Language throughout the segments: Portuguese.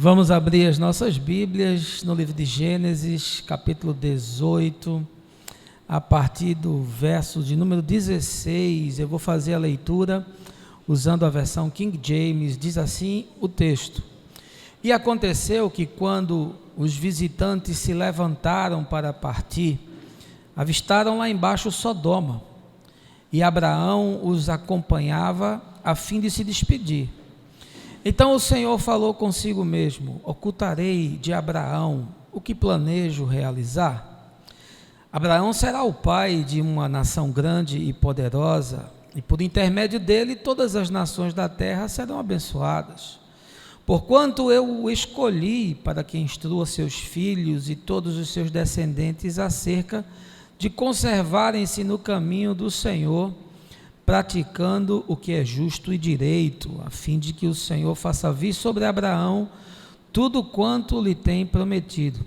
Vamos abrir as nossas Bíblias no livro de Gênesis, capítulo 18, a partir do verso de número 16. Eu vou fazer a leitura usando a versão King James. Diz assim o texto: E aconteceu que, quando os visitantes se levantaram para partir, avistaram lá embaixo Sodoma, e Abraão os acompanhava a fim de se despedir. Então o Senhor falou consigo mesmo: ocultarei de Abraão o que planejo realizar? Abraão será o pai de uma nação grande e poderosa, e por intermédio dele todas as nações da terra serão abençoadas. Porquanto eu o escolhi para que instrua seus filhos e todos os seus descendentes acerca de conservarem-se no caminho do Senhor, praticando o que é justo e direito, a fim de que o Senhor faça vir sobre Abraão tudo quanto lhe tem prometido.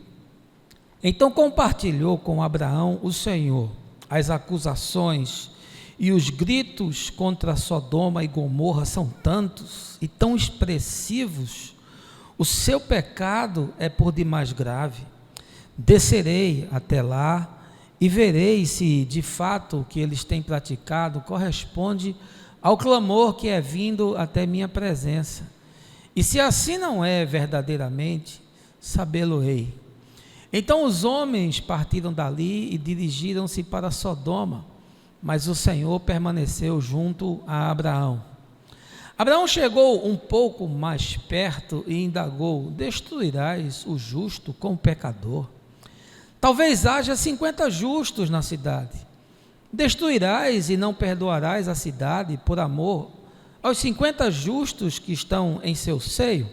Então compartilhou com Abraão o Senhor as acusações e os gritos contra Sodoma e Gomorra são tantos e tão expressivos. O seu pecado é por demais grave. Descerei até lá e verei se de fato o que eles têm praticado corresponde ao clamor que é vindo até minha presença. E se assim não é verdadeiramente, sabê-lo-ei. Então os homens partiram dali e dirigiram-se para Sodoma, mas o Senhor permaneceu junto a Abraão. Abraão chegou um pouco mais perto e indagou: destruirás o justo com o pecador? Talvez haja 50 justos na cidade. Destruirás e não perdoarás a cidade por amor aos 50 justos que estão em seu seio?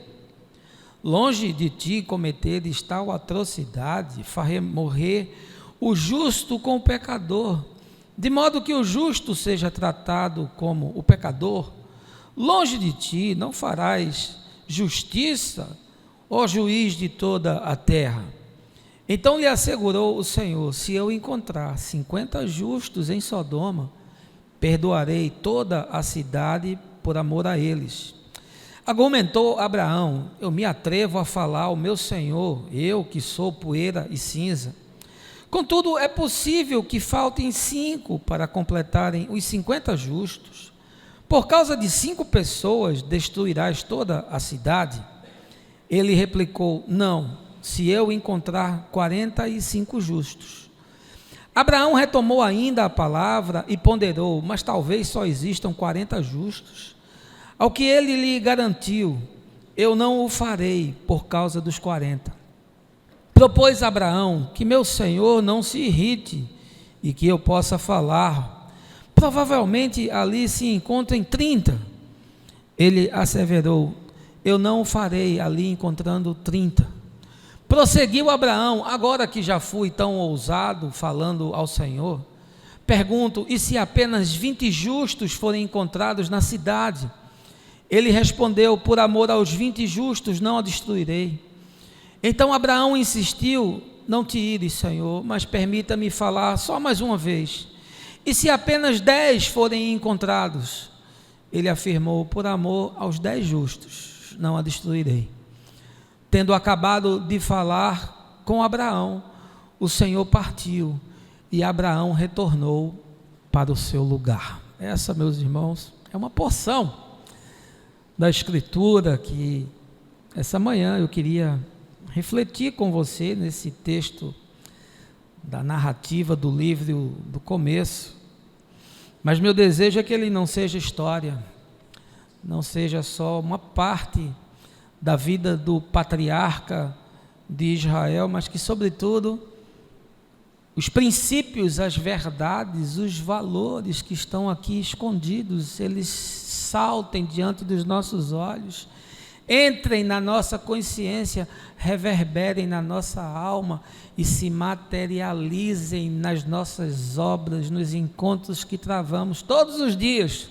Longe de ti cometeres tal atrocidade, farei morrer o justo com o pecador, de modo que o justo seja tratado como o pecador. Longe de ti não farás justiça, ó juiz de toda a terra. Então lhe assegurou o Senhor: se eu encontrar 50 justos em Sodoma, perdoarei toda a cidade por amor a eles. Argumentou Abraão: eu me atrevo a falar ao meu Senhor, eu que sou poeira e cinza. Contudo, é possível que faltem 5 para completarem os 50 justos. Por causa de 5 pessoas destruirás toda a cidade? Ele replicou: não, se eu encontrar 45 justos. Abraão retomou ainda a palavra e ponderou: mas talvez só existam 40 justos. Ao que ele lhe garantiu: eu não o farei por causa dos 40. Propôs Abraão que meu senhor não se irrite e que eu possa falar. Provavelmente ali se encontrem 30. Ele asseverou: eu não o farei ali encontrando 30. Prosseguiu Abraão: agora que já fui tão ousado falando ao Senhor, pergunto: e se apenas 20 justos forem encontrados na cidade? Ele respondeu: por amor aos 20 justos não a destruirei. Então Abraão insistiu: não te ires, Senhor, mas permita-me falar só mais uma vez. E se apenas 10 forem encontrados? Ele afirmou: por amor aos 10 justos não a destruirei. Tendo acabado de falar com Abraão, o Senhor partiu e Abraão retornou para o seu lugar. Essa, meus irmãos, é uma porção da Escritura que essa manhã eu queria refletir com você nesse texto da narrativa do livro do começo. Mas meu desejo é que ele não seja história, não seja só uma parte da vida do patriarca de Israel, mas que, sobretudo, os princípios, as verdades, os valores que estão aqui escondidos, eles saltem diante dos nossos olhos, entrem na nossa consciência, reverberem na nossa alma e se materializem nas nossas obras, nos encontros que travamos todos os dias,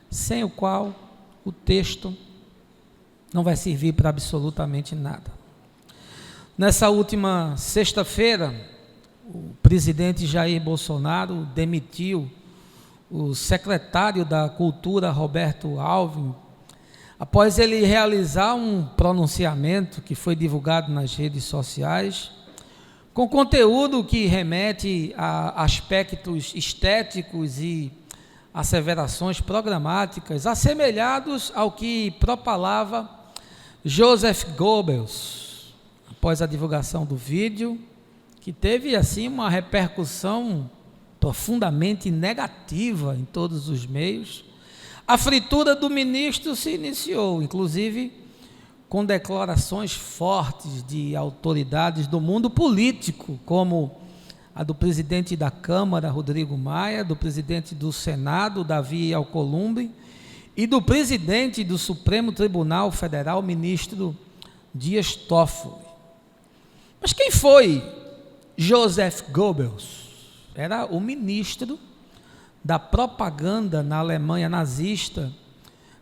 sem o qual o texto não vai servir para absolutamente nada. Nessa última sexta-feira, o presidente Jair Bolsonaro demitiu o secretário da Cultura, Roberto Alvim, Após ele realizar um pronunciamento que foi divulgado nas redes sociais, com conteúdo que remete a aspectos estéticos e asseverações programáticas, assemelhados ao que propalava Joseph Goebbels, após a divulgação do vídeo, que teve assim uma repercussão profundamente negativa em todos os meios, a fritura do ministro se iniciou, inclusive com declarações fortes de autoridades do mundo político, como a do presidente da Câmara, Rodrigo Maia, do presidente do Senado, Davi Alcolumbre, e do presidente do Supremo Tribunal Federal, ministro Dias Toffoli. Mas quem foi Joseph Goebbels? Era o ministro da propaganda na Alemanha nazista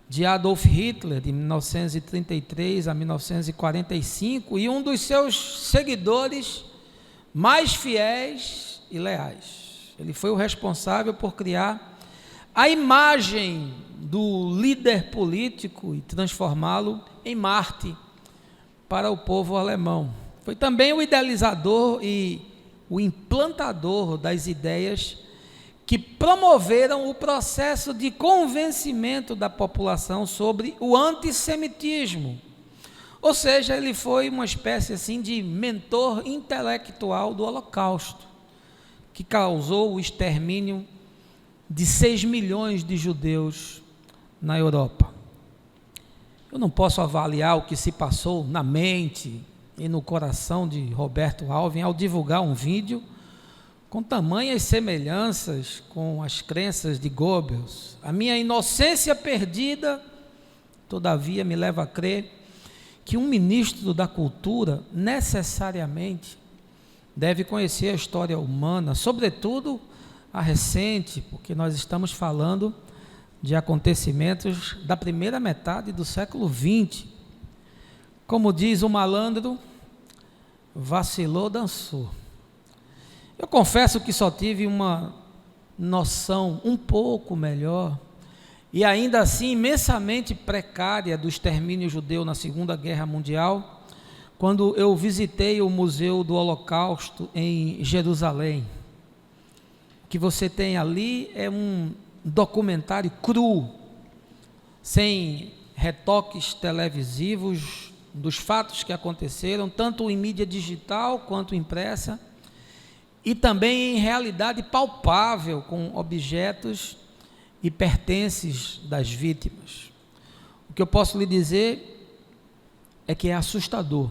de Adolf Hitler, de 1933 a 1945, e um dos seus seguidores mais fiéis e leais. Ele foi o responsável por criar a imagem do líder político e transformá-lo em Marte para o povo alemão. Foi também o idealizador e o implantador das ideias que promoveram o processo de convencimento da população sobre o antissemitismo. Ou seja, ele foi uma espécie assim de mentor intelectual do Holocausto, que causou o extermínio de 6 milhões de judeus na Europa. Eu não posso avaliar o que se passou na mente e no coração de Roberto Alvim ao divulgar um vídeo com tamanhas semelhanças com as crenças de Goebbels. A minha inocência perdida, todavia, me leva a crer que um ministro da cultura necessariamente deve conhecer a história humana, sobretudo a recente, porque nós estamos falando de acontecimentos da primeira metade do século XX. Como diz o malandro, vacilou, dançou. Eu confesso que só tive uma noção um pouco melhor, e ainda assim imensamente precária, do extermínio judeu na Segunda Guerra Mundial, quando eu visitei o Museu do Holocausto em Jerusalém. O que você tem ali é um documentário cru, sem retoques televisivos, dos fatos que aconteceram, tanto em mídia digital quanto impressa, e também em realidade palpável, com objetos e pertences das vítimas. O que eu posso lhe dizer é que é assustador.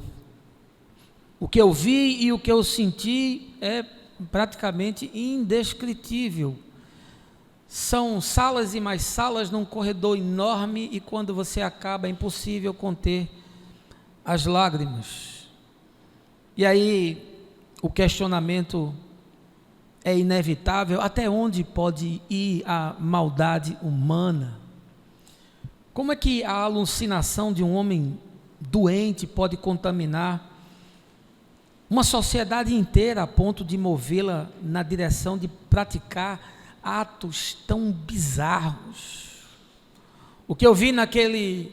O que eu vi e o que eu senti é praticamente indescritível. São salas e mais salas num corredor enorme, e quando você acaba é impossível conter as lágrimas. E aí o questionamento é inevitável: até onde pode ir a maldade humana? Como é que a alucinação de um homem doente pode contaminar uma sociedade inteira a ponto de movê-la na direção de praticar atos tão bizarros? O que eu vi naquele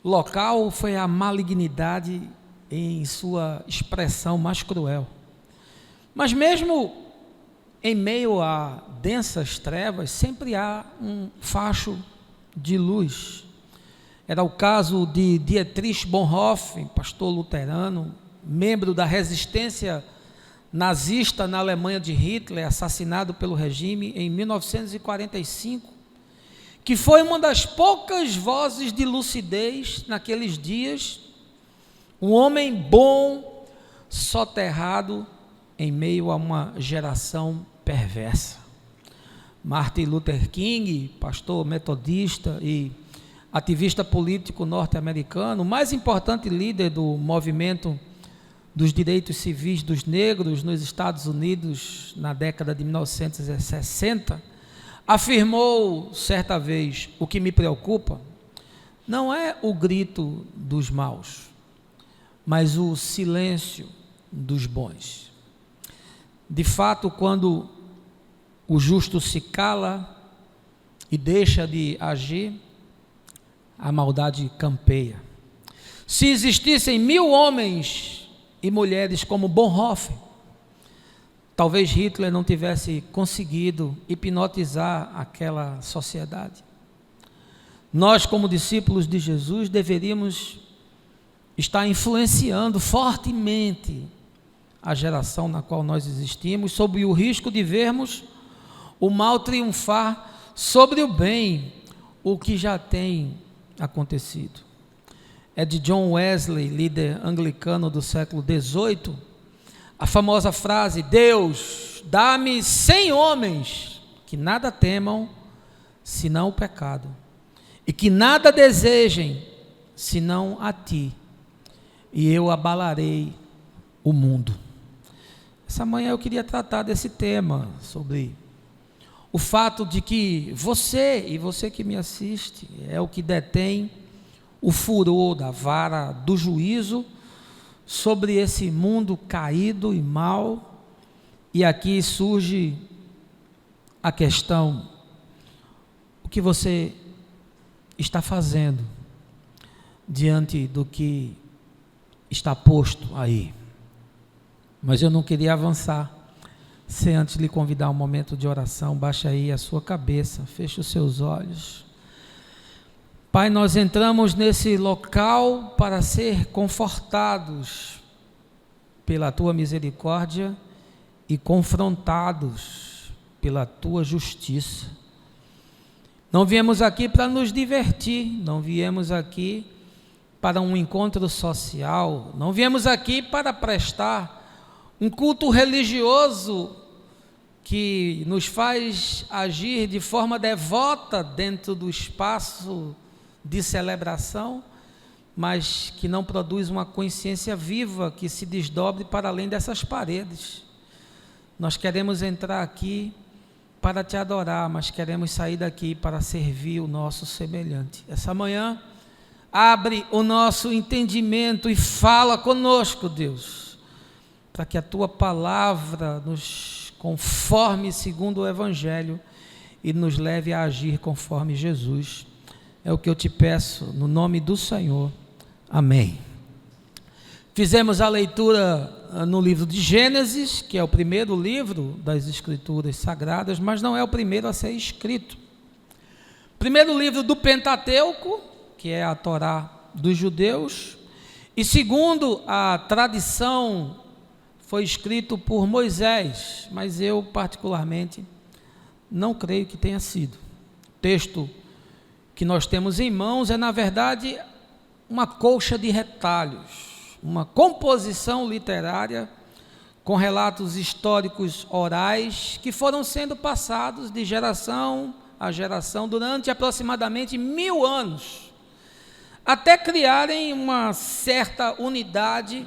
local foi a malignidade em sua expressão mais cruel. Mas mesmo em meio a densas trevas, sempre há um facho de luz. Era o caso de Dietrich Bonhoeffer, pastor luterano, membro da resistência nazista na Alemanha de Hitler, assassinado pelo regime em 1945, que foi uma das poucas vozes de lucidez naqueles dias, um homem bom, soterrado em meio a uma geração perversa. Martin Luther King, pastor metodista e ativista político norte-americano, o mais importante líder do movimento dos direitos civis dos negros nos Estados Unidos na década de 1960, afirmou certa vez: o que me preocupa não é o grito dos maus, mas o silêncio dos bons. De fato, quando o justo se cala e deixa de agir, a maldade campeia. Se existissem 1000 homens e mulheres como Bonhoeffer, talvez Hitler não tivesse conseguido hipnotizar aquela sociedade. Nós, como discípulos de Jesus, deveríamos estar influenciando fortemente a geração na qual nós existimos, sob o risco de vermos o mal triunfar sobre o bem, o que já tem acontecido. É de John Wesley, líder anglicano do século XVIII, a famosa frase: Deus, dá-me 100 homens que nada temam, senão o pecado, e que nada desejem, senão a ti, e eu abalarei o mundo. Essa manhã eu queria tratar desse tema, sobre o fato de que você, e você que me assiste, é o que detém o furor da vara do juízo sobre esse mundo caído e mau. E aqui surge a questão: o que você está fazendo diante do que está posto aí? Mas eu não queria avançar sem antes lhe convidar a um momento de oração. Baixe aí a sua cabeça, feche os seus olhos. Pai, nós entramos nesse local para ser confortados pela Tua misericórdia e confrontados pela Tua justiça. Não viemos aqui para nos divertir, não viemos aqui para um encontro social, não viemos aqui para prestar um culto religioso que nos faz agir de forma devota dentro do espaço de celebração, mas que não produz uma consciência viva que se desdobre para além dessas paredes. Nós queremos entrar aqui para te adorar, mas queremos sair daqui para servir o nosso semelhante. Essa manhã, abre o nosso entendimento e fala conosco, Deus, para que a tua palavra nos conforme segundo o Evangelho e nos leve a agir conforme Jesus. É o que eu te peço, no nome do Senhor. Amém. Fizemos a leitura no livro de Gênesis, que é o primeiro livro das Escrituras Sagradas, mas não é o primeiro a ser escrito. Primeiro livro do Pentateuco, que é a Torá dos judeus, e segundo a tradição, foi escrito por Moisés, mas eu particularmente não creio que tenha sido. O texto que nós temos em mãos é, na verdade, uma colcha de retalhos, uma composição literária com relatos históricos orais que foram sendo passados de geração a geração durante aproximadamente 1000 anos, até criarem uma certa unidade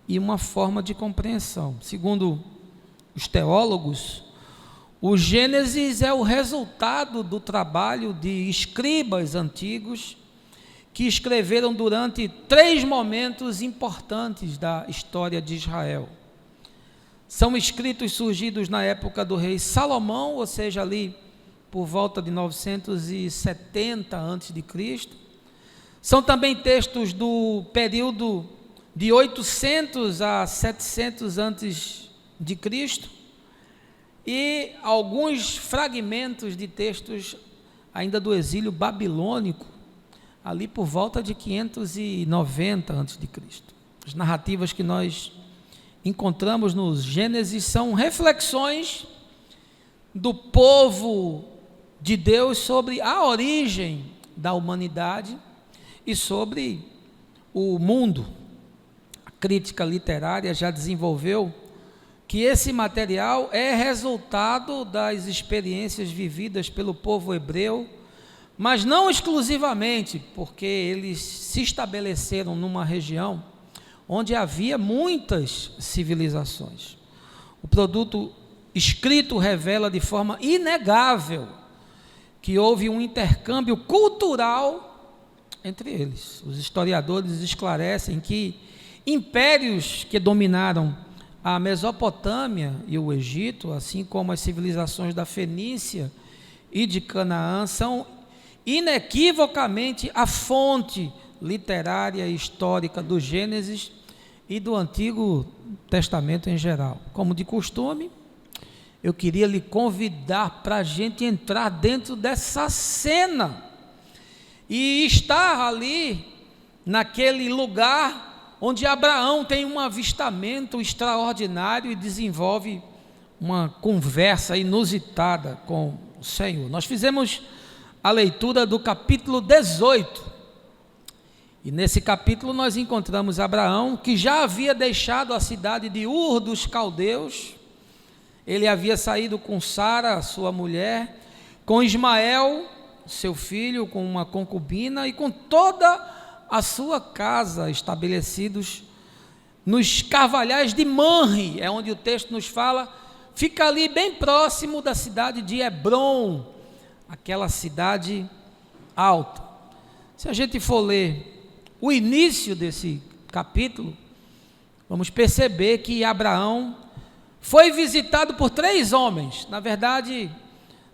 e uma forma de compreensão. Segundo os teólogos, o Gênesis é o resultado do trabalho de escribas antigos que escreveram durante 3 momentos importantes da história de Israel. São escritos surgidos na época do rei Salomão, ou seja, ali por volta de 970 a.C. São também textos do período de 800 a 700 a.C., e alguns fragmentos de textos ainda do exílio babilônico, ali por volta de 590 a.C. As narrativas que nós encontramos no Gênesis são reflexões do povo de Deus sobre a origem da humanidade e sobre o mundo. A crítica literária já desenvolveu que esse material é resultado das experiências vividas pelo povo hebreu, mas não exclusivamente, porque eles se estabeleceram numa região onde havia muitas civilizações. O produto escrito revela de forma inegável que houve um intercâmbio cultural entre eles. Os historiadores esclarecem que impérios que dominaram a Mesopotâmia e o Egito, assim como as civilizações da Fenícia e de Canaã, são inequivocamente a fonte literária e histórica do Gênesis e do Antigo Testamento em geral. Como de costume, eu queria lhe convidar para a gente entrar dentro dessa cena e estar ali naquele lugar onde Abraão tem um avistamento extraordinário e desenvolve uma conversa inusitada com o Senhor. Nós fizemos a leitura do capítulo 18, e nesse capítulo nós encontramos Abraão, que já havia deixado a cidade de Ur dos Caldeus. Ele havia saído com Sara, sua mulher, com Ismael, seu filho, com uma concubina e com toda a sua casa, estabelecidos nos carvalhais de Manre, é onde o texto nos fala, fica ali bem próximo da cidade de Hebrom, aquela cidade alta. Se a gente for ler o início desse capítulo, vamos perceber que Abraão foi visitado por 3 homens. Na verdade,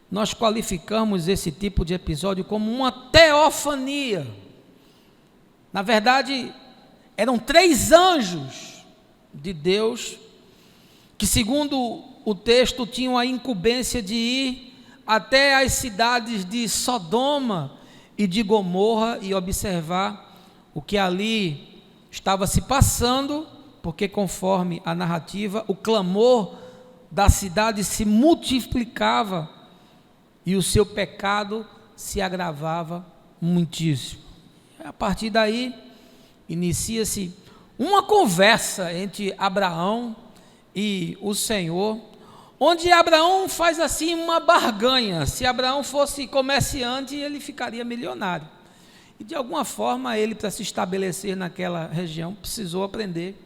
nós qualificamos esse tipo de episódio como uma teofania. Na verdade, eram 3 anjos de Deus, que segundo o texto tinham a incumbência de ir até as cidades de Sodoma e de Gomorra e observar o que ali estava se passando, porque conforme a narrativa, o clamor da cidade se multiplicava e o seu pecado se agravava muitíssimo. A partir daí, inicia-se uma conversa entre Abraão e o Senhor, onde Abraão faz assim uma barganha. Se Abraão fosse comerciante, ele ficaria milionário. E de alguma forma ele, para se estabelecer naquela região, precisou aprender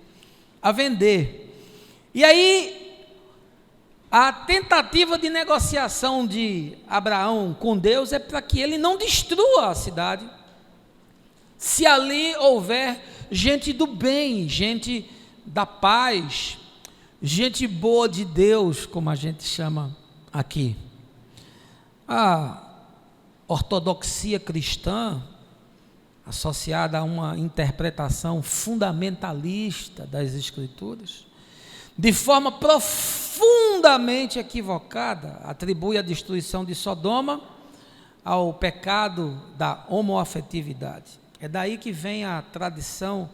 a vender. E aí, a tentativa de negociação de Abraão com Deus é para que ele não destrua a cidade, se ali houver gente do bem, gente da paz, gente boa de Deus, como a gente chama aqui. A ortodoxia cristã, associada a uma interpretação fundamentalista das Escrituras, de forma profundamente equivocada, atribui a destruição de Sodoma ao pecado da homoafetividade. É daí que vem a tradição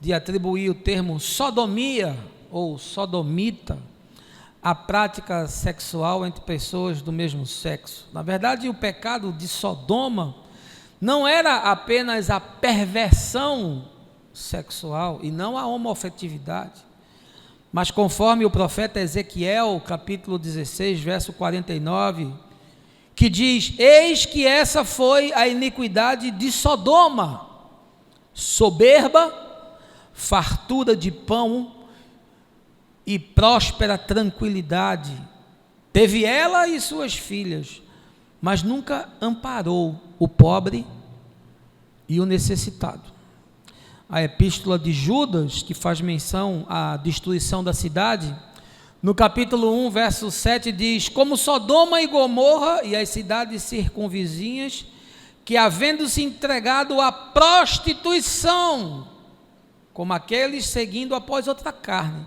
de atribuir o termo sodomia ou sodomita à prática sexual entre pessoas do mesmo sexo. Na verdade, o pecado de Sodoma não era apenas a perversão sexual e não a homoafetividade, mas conforme o profeta Ezequiel, capítulo 16, verso 49, que diz: eis que essa foi a iniquidade de Sodoma, soberba, fartura de pão e próspera tranquilidade, teve ela e suas filhas, mas nunca amparou o pobre e o necessitado. A epístola de Judas, que faz menção à destruição da cidade, no capítulo 1, verso 7, diz: como Sodoma e Gomorra e as cidades circunvizinhas, que havendo se entregado à prostituição, como aqueles seguindo após outra carne,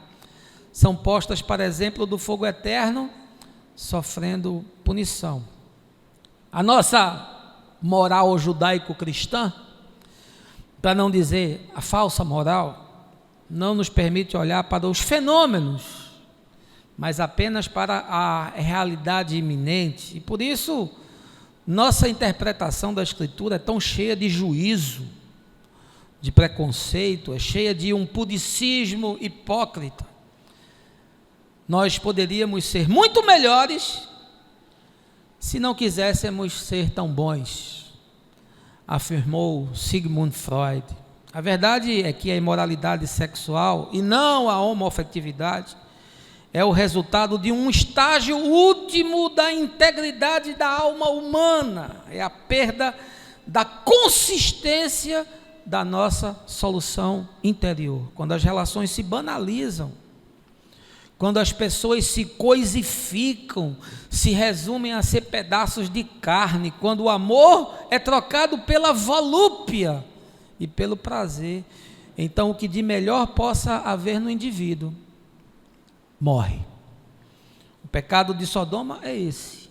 são postas para exemplo do fogo eterno, sofrendo punição. A nossa moral judaico-cristã, para não dizer a falsa moral, não nos permite olhar para os fenômenos, mas apenas para a realidade iminente. E por isso, nossa interpretação da Escritura é tão cheia de juízo, de preconceito, é cheia de um pudicismo hipócrita. Nós poderíamos ser muito melhores se não quiséssemos ser tão bons, afirmou Sigmund Freud. A verdade é que a imoralidade sexual, e não a homoafetividade, é o resultado de um estágio último da integridade da alma humana, é a perda da consistência da nossa solução interior, quando as relações se banalizam, quando as pessoas se coisificam, se resumem a ser pedaços de carne, quando o amor é trocado pela volúpia e pelo prazer, então o que de melhor possa haver no indivíduo morre. O pecado de Sodoma é esse,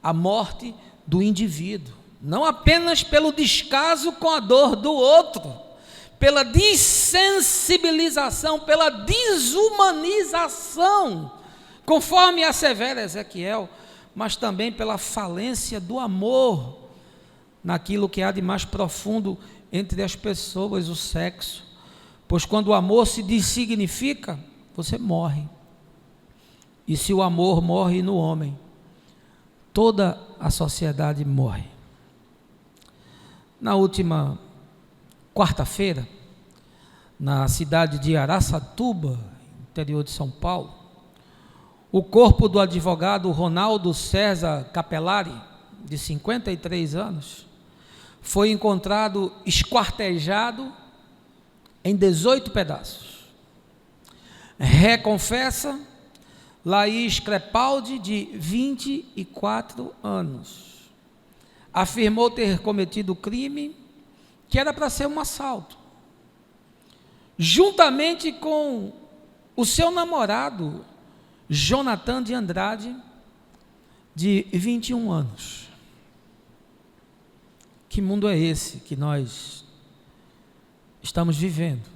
a morte do indivíduo, não apenas pelo descaso com a dor do outro, pela desensibilização, pela desumanização, conforme assevera Ezequiel, mas também pela falência do amor naquilo que há de mais profundo entre as pessoas, o sexo. Pois quando o amor se dessignifica, você morre. E se o amor morre no homem, toda a sociedade morre. Na última quarta-feira, na cidade de Araçatuba, interior de São Paulo, o corpo do advogado Ronaldo César Capelari, de 53 anos, foi encontrado esquartejado em 18 pedaços. Reconfessa Laís Crepaldi, de 24 anos, afirmou ter cometido o crime, que era para ser um assalto, juntamente com o seu namorado, Jonathan de Andrade, de 21 anos. Que mundo é esse que nós estamos vivendo?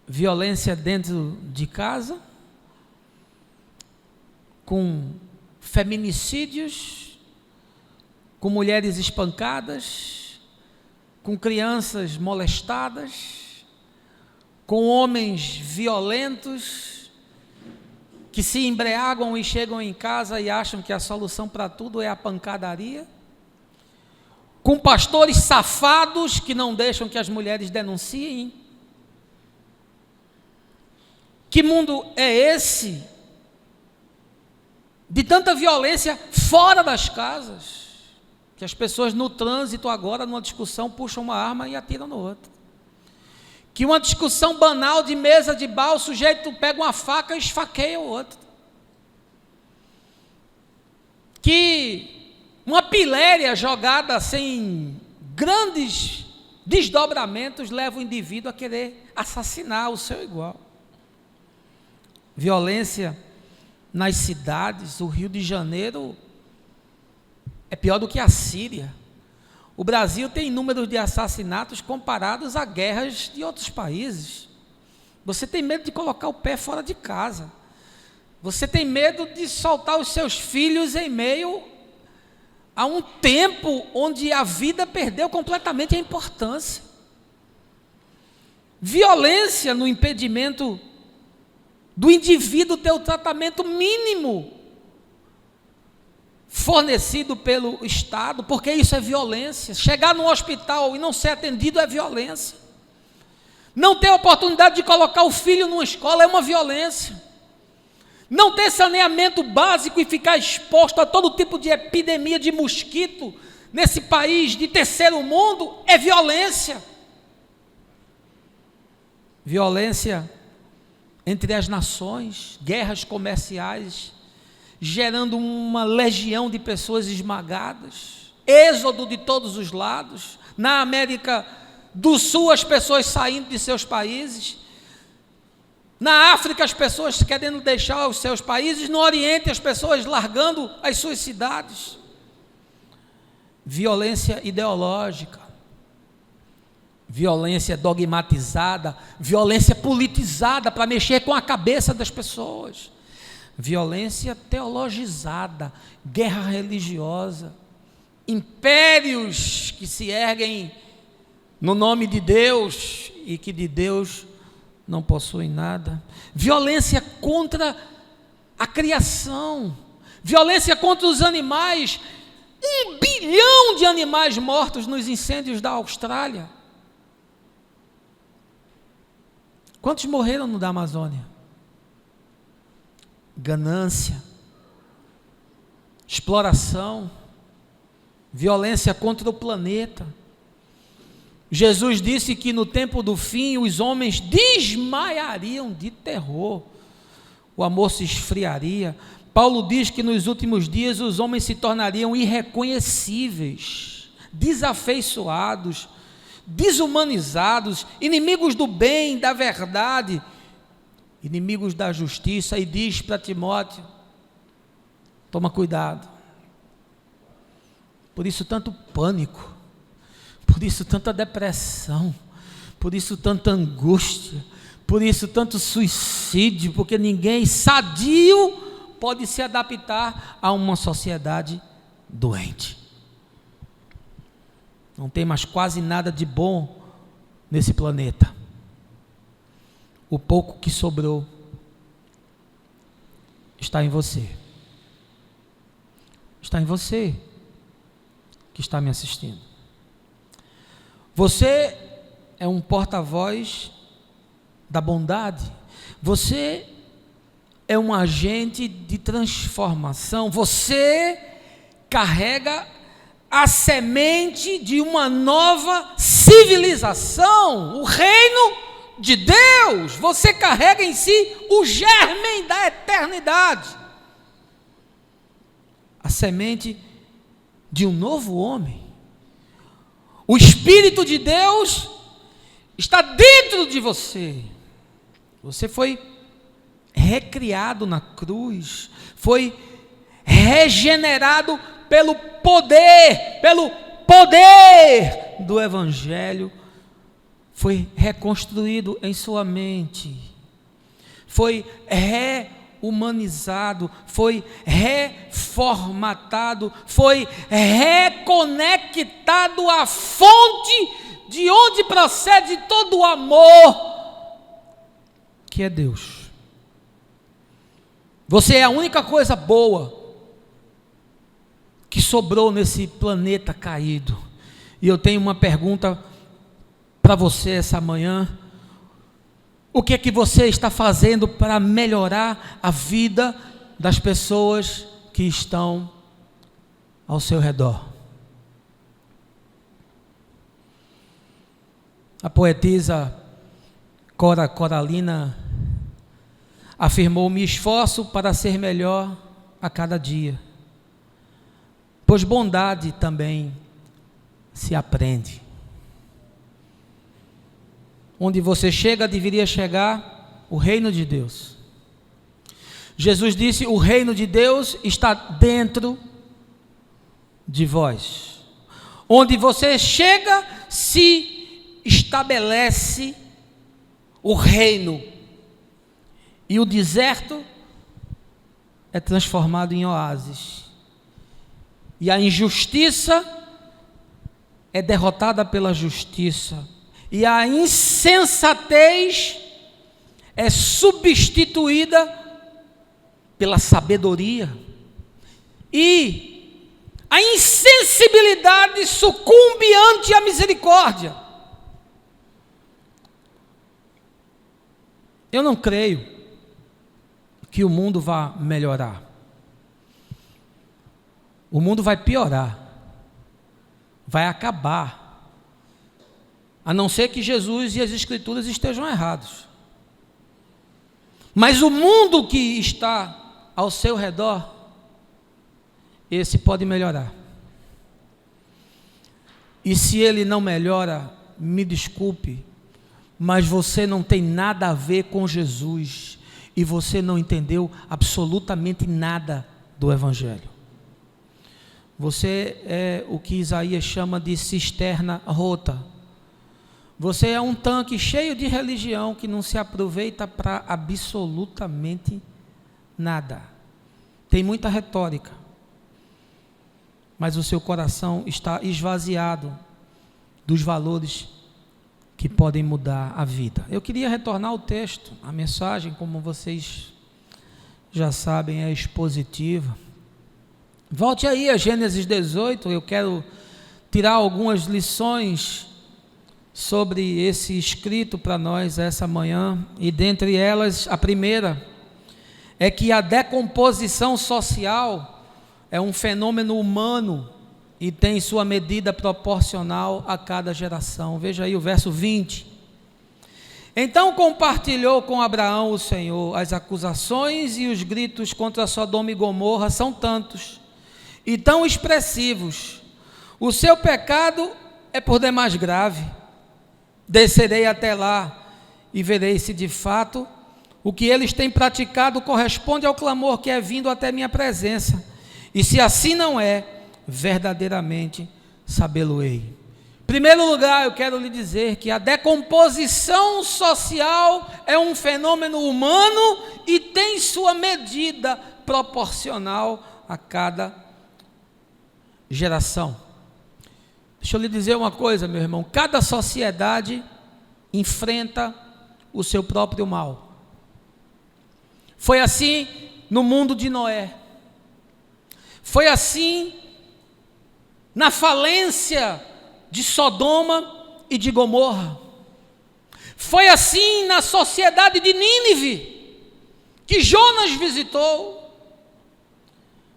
Violência dentro de casa, com feminicídios, com mulheres espancadas, com crianças molestadas, com homens violentos, que se embriagam e chegam em casa e acham que a solução para tudo é a pancadaria, com pastores safados que não deixam que as mulheres denunciem. Que mundo é esse? De tanta violência fora das casas, que as pessoas no trânsito agora, numa discussão, puxam uma arma e atiram no outro. Que uma discussão banal de mesa de bar, o sujeito pega uma faca e esfaqueia o outro. Que uma piléria jogada sem grandes desdobramentos leva o indivíduo a querer assassinar o seu igual. Violência nas cidades, o Rio de Janeiro é pior do que a Síria. O Brasil tem números de assassinatos comparados a guerras de outros países. Você tem medo de colocar o pé fora de casa. Você tem medo de soltar os seus filhos em meio a um tempo onde a vida perdeu completamente a importância. Violência no impedimento do indivíduo ter o tratamento mínimo fornecido pelo Estado, porque isso é violência. Chegar no hospital e não ser atendido é violência. Não ter oportunidade de colocar o filho numa escola é uma violência. Não ter saneamento básico e ficar exposto a todo tipo de epidemia de mosquito nesse país de terceiro mundo é violência. Violência entre as nações, guerras comerciais, gerando uma legião de pessoas esmagadas, êxodo de todos os lados. Na América do Sul, as pessoas saindo de seus países. Na África, as pessoas querendo deixar os seus países. No Oriente, as pessoas largando as suas cidades. Violência ideológica, violência dogmatizada, violência politizada para mexer com a cabeça das pessoas, violência teologizada, guerra religiosa, impérios que se erguem no nome de Deus e que de Deus não possuem nada, violência contra a criação, violência contra os animais, 1 bilhão de animais mortos nos incêndios da Austrália. Quantos morreram no da Amazônia? Ganância, exploração, violência contra o planeta. Jesus disse que no tempo do fim os homens desmaiariam de terror o amor se esfriaria. Paulo diz que nos últimos dias os homens se tornariam irreconhecíveis, desafeiçoados, desumanizados, inimigos do bem, da verdade, inimigos da justiça. E diz para Timóteo: toma cuidado. Por isso tanto pânico, por isso tanta depressão, por isso tanta angústia, por isso tanto suicídio, porque ninguém sadio pode se adaptar a uma sociedade doente. Não tem mais quase nada de bom nesse planeta. O pouco que sobrou está em você. Está em você que está me assistindo. Você é um porta-voz da bondade. Você é um agente de transformação. Você carrega a semente de uma nova civilização, o reino de Deus. Você carrega em si o germe da eternidade, a semente de um novo homem. O Espírito de Deus está dentro de você. Você foi recriado na cruz, foi regenerado pelo poder do Evangelho, foi reconstruído em sua mente, foi rehumanizado, foi reformatado, foi reconectado à fonte de onde procede todo o amor, que é Deus. Você é a única coisa boa que sobrou nesse planeta caído. E eu tenho uma pergunta para você essa manhã: o que é que você está fazendo para melhorar a vida das pessoas que estão ao seu redor? A poetisa Cora Coralina afirmou: me esforço para ser melhor a cada dia, pois bondade também se aprende. Onde você chega, deveria chegar o reino de Deus. Jesus disse: o reino de Deus está dentro de vós. Onde você chega, se estabelece o reino, e o deserto é transformado em oásis, e a injustiça é derrotada pela justiça, e a insensatez é substituída pela sabedoria, e a insensibilidade sucumbe ante a misericórdia. Eu não creio que o mundo vá melhorar. O mundo vai piorar, vai acabar, a não ser que Jesus e as Escrituras estejam errados. Mas o mundo que está ao seu redor, esse pode melhorar. E se ele não melhora, me desculpe, mas você não tem nada a ver com Jesus, e você não entendeu absolutamente nada do Evangelho. Você é o que Isaías chama de cisterna rota. Você é um tanque cheio de religião que não se aproveita para absolutamente nada. Tem muita retórica, mas o seu coração está esvaziado dos valores que podem mudar a vida. Eu queria retornar ao texto. A mensagem, como vocês já sabem, é expositiva. Volte aí a Gênesis 18, eu quero tirar algumas lições sobre esse escrito para nós essa manhã, e dentre elas, a primeira é que a decomposição social é um fenômeno humano e tem sua medida proporcional a cada geração. Veja aí o verso 20. Então compartilhou com Abraão o Senhor. As acusações e os gritos contra Sodoma e Gomorra são tantos e tão expressivos. O seu pecado é por demais grave. Descerei até lá e verei se de fato o que eles têm praticado corresponde ao clamor que é vindo até minha presença. E se assim não é, verdadeiramente sabê-lo-ei. Em primeiro lugar, eu quero lhe dizer que a decomposição social é um fenômeno humano e tem sua medida proporcional a cada geração. Deixa eu lhe dizer uma coisa, meu irmão: cada sociedade enfrenta o seu próprio mal. Foi assim no mundo de Noé. Foi assim na falência de Sodoma e de Gomorra. Foi assim na sociedade de Nínive, que Jonas visitou.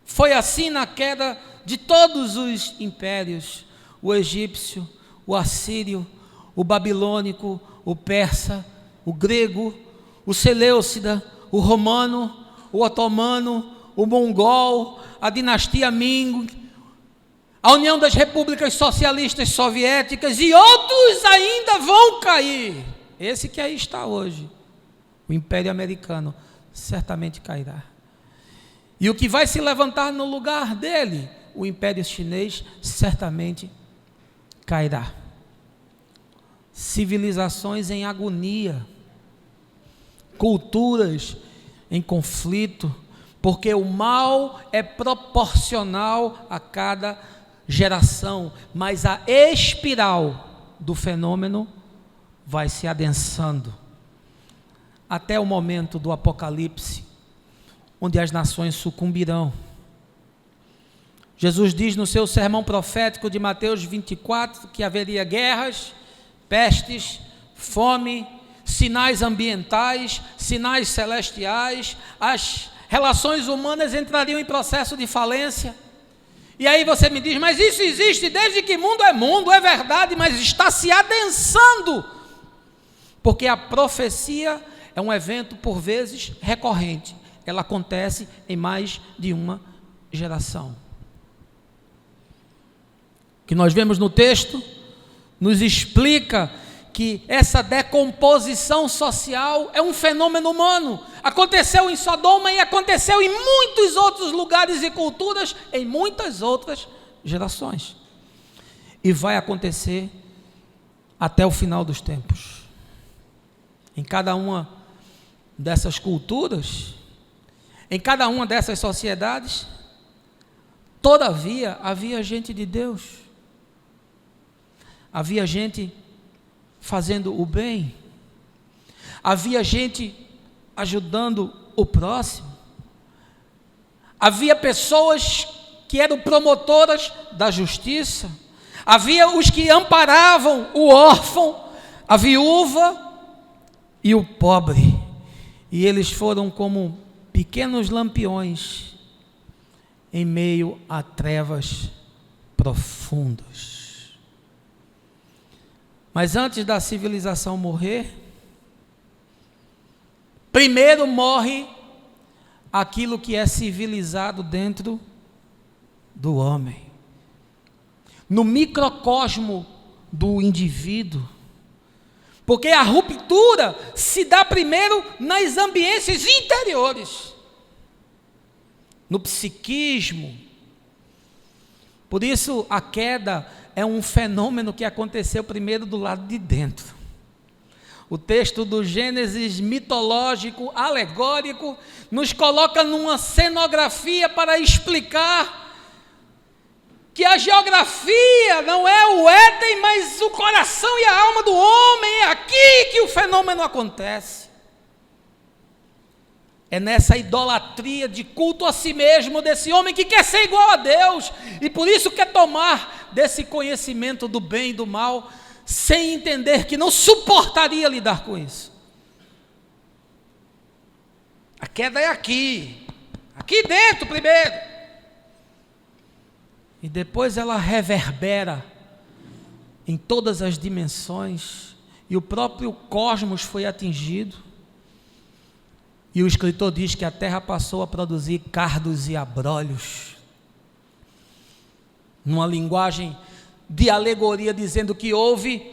Foi assim na queda de todos os impérios: o egípcio, o assírio, o babilônico, o persa, o grego, o seleucida, o romano, o otomano, o mongol, a dinastia Ming, a União das Repúblicas Socialistas Soviéticas, e outros ainda vão cair. Esse que aí está hoje, o Império Americano, certamente cairá. E o que vai se levantar no lugar dele, o Império Chinês, certamente cairá. Civilizações em agonia, culturas em conflito, porque o mal é proporcional a cada geração, mas a espiral do fenômeno vai se adensando até o momento do Apocalipse, onde as nações sucumbirão. Jesus diz no seu sermão profético de Mateus 24 que haveria guerras, pestes, fome, sinais ambientais, sinais celestiais, as relações humanas entrariam em processo de falência. E aí você me diz: mas isso existe desde que mundo, é verdade, mas está se adensando, porque a profecia é um evento por vezes recorrente, ela acontece em mais de uma geração. O que nós vemos no texto nos explica que essa decomposição social é um fenômeno humano. Aconteceu em Sodoma e aconteceu em muitos outros lugares e culturas, em muitas outras gerações. E vai acontecer até o final dos tempos. Em cada uma dessas culturas, em cada uma dessas sociedades, todavia havia gente de Deus. Havia gente fazendo o bem, havia gente ajudando o próximo, havia pessoas que eram promotoras da justiça, havia os que amparavam o órfão, a viúva e o pobre, e eles foram como pequenos lampiões em meio a trevas profundas. Mas antes da civilização morrer, primeiro morre aquilo que é civilizado dentro do homem, no microcosmo do indivíduo, porque a ruptura se dá primeiro nas ambiências interiores, no psiquismo. Por isso a queda é um fenômeno que aconteceu primeiro do lado de dentro. O texto do Gênesis mitológico, alegórico, nos coloca numa cenografia para explicar que a geografia não é o Éden, mas o coração e a alma do homem. É aqui que o fenômeno acontece. É nessa idolatria de culto a si mesmo desse homem que quer ser igual a Deus e por isso quer tomar desse conhecimento do bem e do mal, sem entender que não suportaria lidar com isso. A queda é aqui dentro primeiro, e depois ela reverbera em todas as dimensões e o próprio cosmos foi atingido. E o escritor diz que a terra passou a produzir cardos e abrolhos, numa linguagem de alegoria, dizendo que houve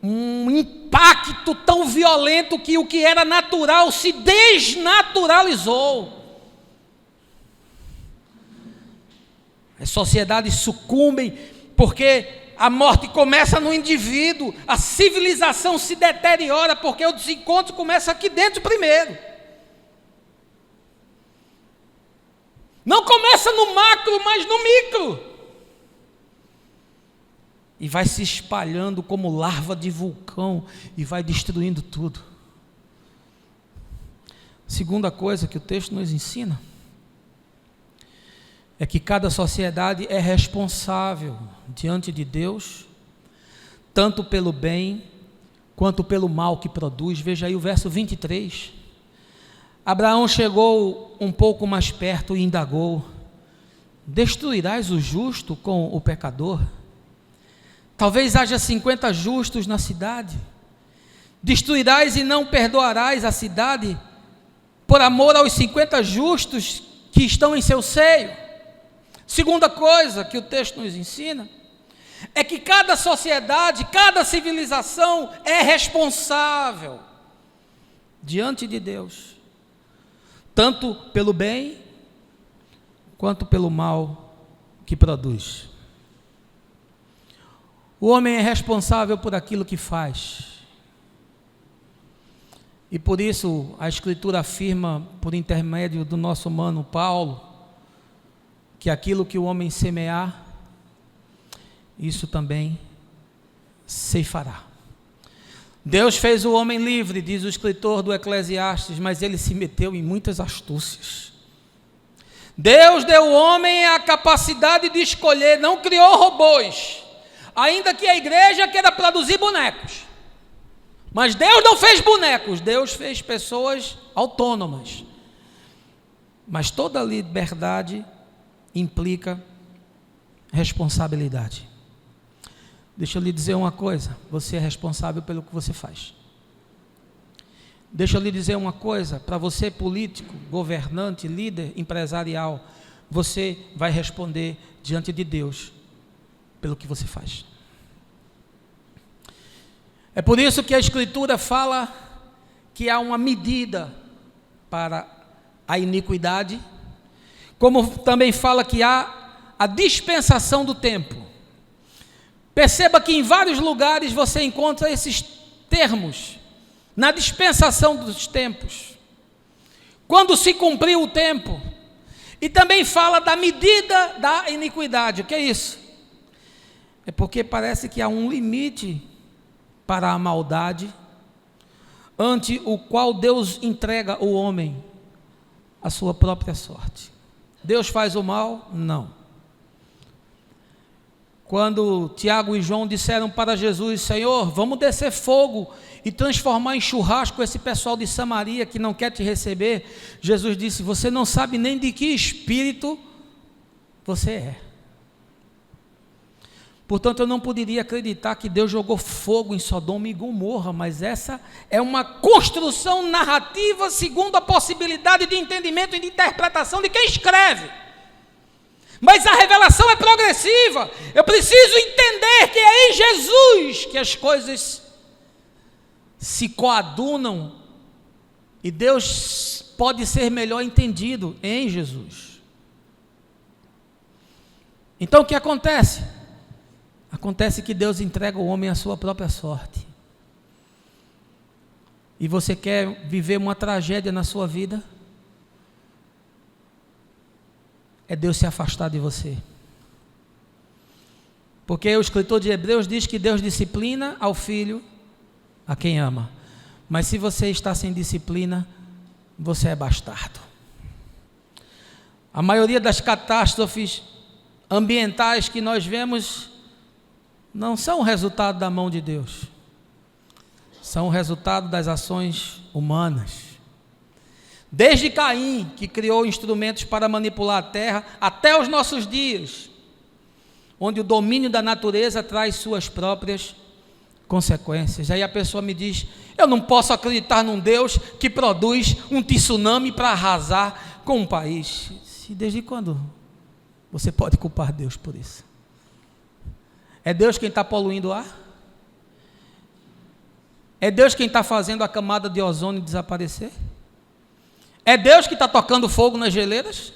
um impacto tão violento que o que era natural se desnaturalizou. As sociedades sucumbem porque a morte começa no indivíduo, a civilização se deteriora porque o desencontro começa aqui dentro primeiro. Não começa no macro, mas no micro. E vai se espalhando como larva de vulcão e vai destruindo tudo. Segunda coisa que o texto nos ensina é que cada sociedade é responsável diante de Deus, tanto pelo bem quanto pelo mal que produz. Veja aí o verso 23. Abraão chegou um pouco mais perto e indagou: destruirás o justo com o pecador? Talvez haja 50 justos na cidade. Destruirás e não perdoarás a cidade por amor aos 50 justos que estão em seu seio? Segunda coisa que o texto nos ensina é que cada sociedade, cada civilização é responsável diante de Deus, tanto pelo bem quanto pelo mal que produz. O homem é responsável por aquilo que faz. E por isso a Escritura afirma, por intermédio do nosso mano Paulo, que aquilo que o homem semear, isso também ceifará. Deus fez o homem livre, diz o escritor do Eclesiastes, mas ele se meteu em muitas astúcias. Deus deu ao homem a capacidade de escolher, não criou robôs, ainda que a igreja queira produzir bonecos. Mas Deus não fez bonecos, Deus fez pessoas autônomas. Mas toda liberdade implica responsabilidade. Deixa eu lhe dizer uma coisa: você é responsável pelo que você faz. Deixa eu lhe dizer uma coisa, para você político, governante, líder empresarial, você vai responder diante de Deus pelo que você faz. É por isso que a Escritura fala que há uma medida para a iniquidade, como também fala que há a dispensação do tempo. Perceba que em vários lugares você encontra esses termos, na dispensação dos tempos, quando se cumpriu o tempo, e também fala da medida da iniquidade. O que é isso? É porque parece que há um limite para a maldade, ante o qual Deus entrega o homem à sua própria sorte. Deus faz o mal? Não. Quando Tiago e João disseram para Jesus: Senhor, vamos descer fogo e transformar em churrasco esse pessoal de Samaria que não quer te receber, Jesus disse: você não sabe nem de que espírito você é. Portanto, eu não poderia acreditar que Deus jogou fogo em Sodoma e Gomorra, mas essa é uma construção narrativa segundo a possibilidade de entendimento e de interpretação de quem escreve. Mas a revelação é progressiva. Eu preciso entender que é em Jesus que as coisas se coadunam e Deus pode ser melhor entendido em Jesus. Então o que acontece? Acontece que Deus entrega o homem à sua própria sorte. E você quer viver uma tragédia na sua vida? É Deus se afastar de você. Porque o escritor de Hebreus diz que Deus disciplina ao filho a quem ama. Mas se você está sem disciplina, você é bastardo. A maioria das catástrofes ambientais que nós vemos não são o resultado da mão de Deus, são o resultado das ações humanas. Desde Caim, que criou instrumentos para manipular a terra, até os nossos dias, onde o domínio da natureza traz suas próprias consequências. Aí a pessoa me diz: eu não posso acreditar num Deus que produz um tsunami para arrasar com um país. E desde quando você pode culpar Deus por isso? É Deus quem está poluindo o ar? É Deus quem está fazendo a camada de ozônio desaparecer? É Deus que está tocando fogo nas geleiras?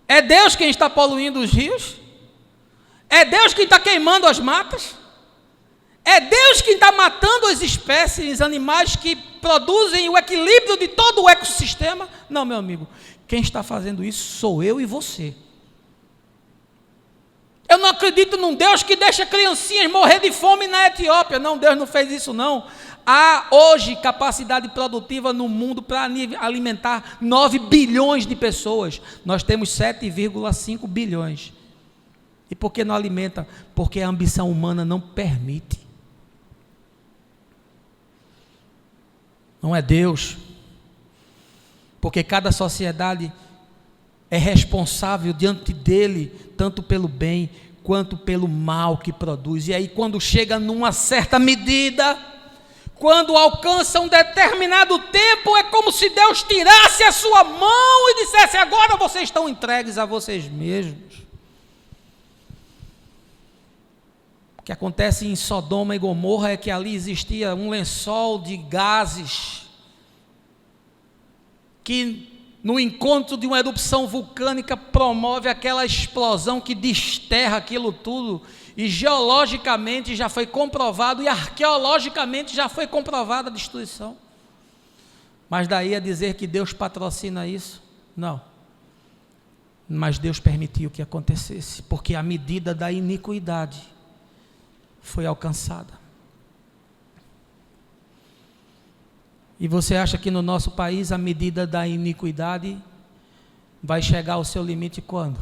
É Deus quem está poluindo os rios? É Deus quem está queimando as matas? É Deus quem está matando as espécies animais que produzem o equilíbrio de todo o ecossistema? Não, meu amigo, quem está fazendo isso sou eu e você. Eu não acredito num Deus que deixa criancinhas morrer de fome na Etiópia. Não, Deus não fez isso não. Há hoje capacidade produtiva no mundo para alimentar 9 bilhões de pessoas. Nós temos 7,5 bilhões. E por que não alimenta? Porque a ambição humana não permite. Não é Deus. Porque cada sociedade é responsável diante dele, tanto pelo bem quanto pelo mal que produz. E aí, quando chega numa certa medida, quando alcança um determinado tempo, é como se Deus tirasse a sua mão e dissesse: agora vocês estão entregues a vocês mesmos. O que acontece em Sodoma e Gomorra é que ali existia um lençol de gases que, no encontro de uma erupção vulcânica, promove aquela explosão que desterra aquilo tudo, e geologicamente já foi comprovado, e arqueologicamente já foi comprovada a destruição. Mas daí a dizer que Deus patrocina isso? Não. Mas Deus permitiu que acontecesse, porque a medida da iniquidade foi alcançada. E você acha que no nosso país a medida da iniquidade vai chegar ao seu limite quando?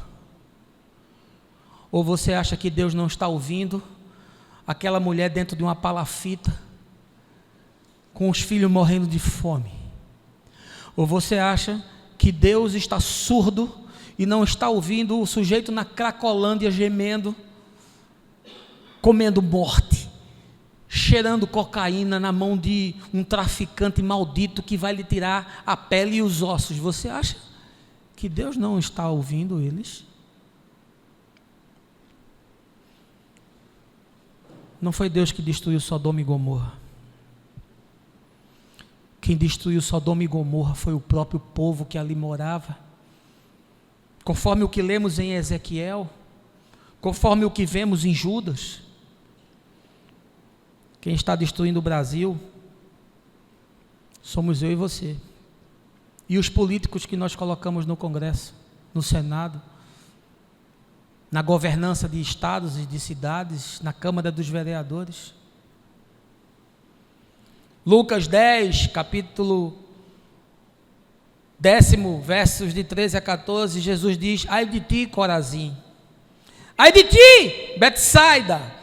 Ou você acha que Deus não está ouvindo aquela mulher dentro de uma palafita, com os filhos morrendo de fome? Ou você acha que Deus está surdo e não está ouvindo o sujeito na Cracolândia gemendo, comendo morte, cheirando cocaína na mão de um traficante maldito que vai lhe tirar a pele e os ossos? Você acha que Deus não está ouvindo eles? Não foi Deus que destruiu Sodoma e Gomorra. Quem destruiu Sodoma e Gomorra foi o próprio povo que ali morava. Conforme o que lemos em Ezequiel, conforme o que vemos em Judas. Quem está destruindo o Brasil somos eu e você. E os políticos que nós colocamos no Congresso, no Senado, na governança de estados e de cidades, na Câmara dos Vereadores. Lucas 10, capítulo 10, versos de 13 a 14, Jesus diz: ai de ti, Corazim, ai de ti, Betsaida,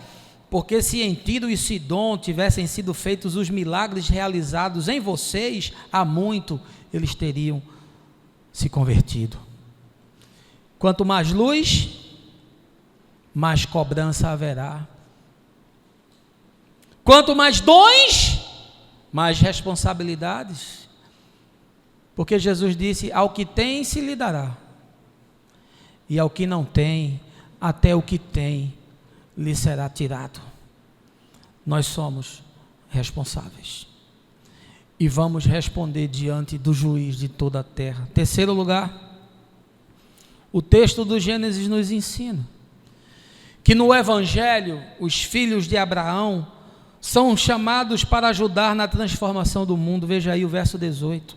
porque se em Tiro e Sidom tivessem sido feitos os milagres realizados em vocês, há muito eles teriam se convertido. Quanto mais luz, mais cobrança haverá. Quanto mais dons, mais responsabilidades. Porque Jesus disse: ao que tem se lhe dará, e ao que não tem, até o que tem lhe será tirado. Nós somos responsáveis e vamos responder diante do juiz de toda a terra. Terceiro lugar, o texto do Gênesis nos ensina que no Evangelho os filhos de Abraão são chamados para ajudar na transformação do mundo. Veja aí o verso 18.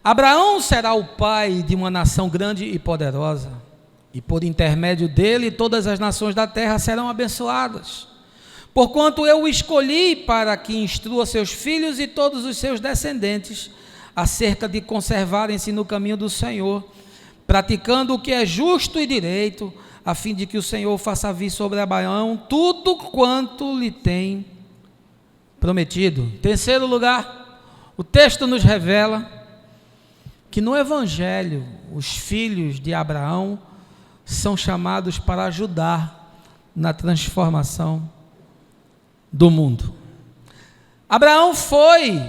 Abraão será o pai de uma nação grande e poderosa, e por intermédio dele todas as nações da terra serão abençoadas, porquanto eu o escolhi para que instrua seus filhos e todos os seus descendentes acerca de conservarem-se no caminho do Senhor, praticando o que é justo e direito, a fim de que o Senhor faça vir sobre Abraão tudo quanto lhe tem prometido. Terceiro lugar, o texto nos revela que no Evangelho os filhos de Abraão são chamados para ajudar na transformação do mundo. Abraão foi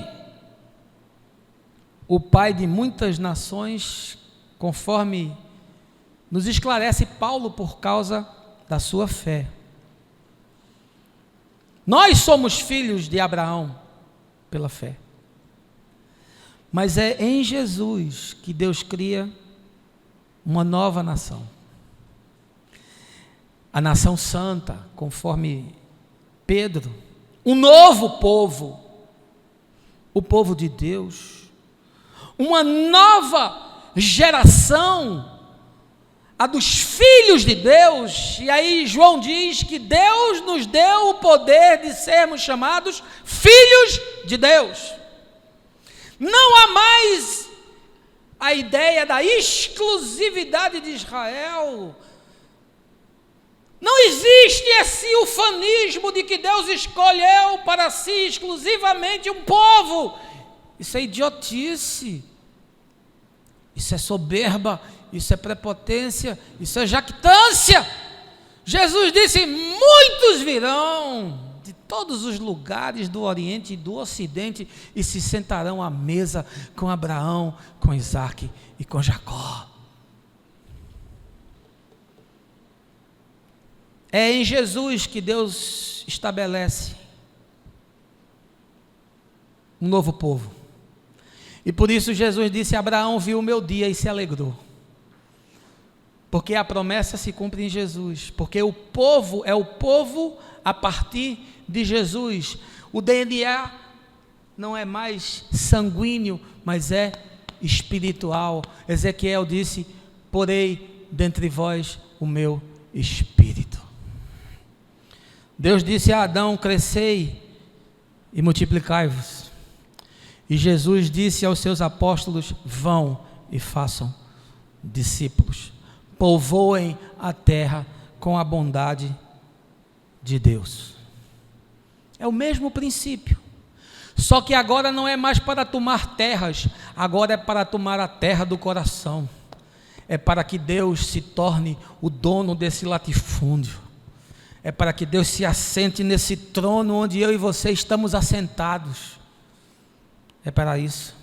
o pai de muitas nações, conforme nos esclarece Paulo, por causa da sua fé. Nós somos filhos de Abraão pela fé. Mas é em Jesus que Deus cria uma nova nação. A nação santa, conforme Pedro, um novo povo, o povo de Deus, uma nova geração, a dos filhos de Deus. E aí João diz que Deus nos deu o poder de sermos chamados filhos de Deus. Não há mais a ideia da exclusividade de Israel. Não existe esse ufanismo de que Deus escolheu para si exclusivamente um povo. Isso é idiotice, isso é soberba, isso é prepotência, isso é jactância. Jesus disse: muitos virão de todos os lugares do Oriente e do Ocidente e se sentarão à mesa com Abraão, com Isaque e com Jacó. É em Jesus que Deus estabelece um novo povo. E por isso Jesus disse: Abraão viu o meu dia e se alegrou. Porque a promessa se cumpre em Jesus. Porque o povo é o povo a partir de Jesus. O DNA não é mais sanguíneo, mas é espiritual. Ezequiel disse: porei dentre vós o meu espírito. Deus disse a Adão: crescei e multiplicai-vos. E Jesus disse aos seus apóstolos: vão e façam discípulos. Povoem a terra com a bondade de Deus. É o mesmo princípio. Só que agora não é mais para tomar terras, agora é para tomar a terra do coração. É para que Deus se torne o dono desse latifúndio. É para que Deus se assente nesse trono onde eu e você estamos assentados. É para isso.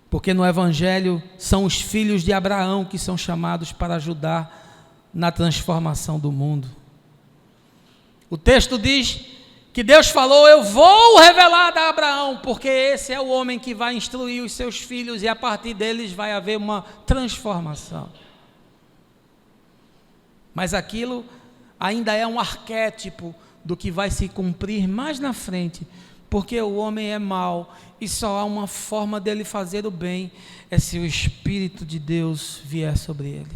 Porque no Evangelho são os filhos de Abraão que são chamados para ajudar na transformação do mundo. O texto diz que Deus falou: eu vou revelar a Abraão, porque esse é o homem que vai instruir os seus filhos e a partir deles vai haver uma transformação. Mas aquilo ainda é um arquétipo do que vai se cumprir mais na frente, porque o homem é mau e só há uma forma dele fazer o bem, é se o Espírito de Deus vier sobre ele.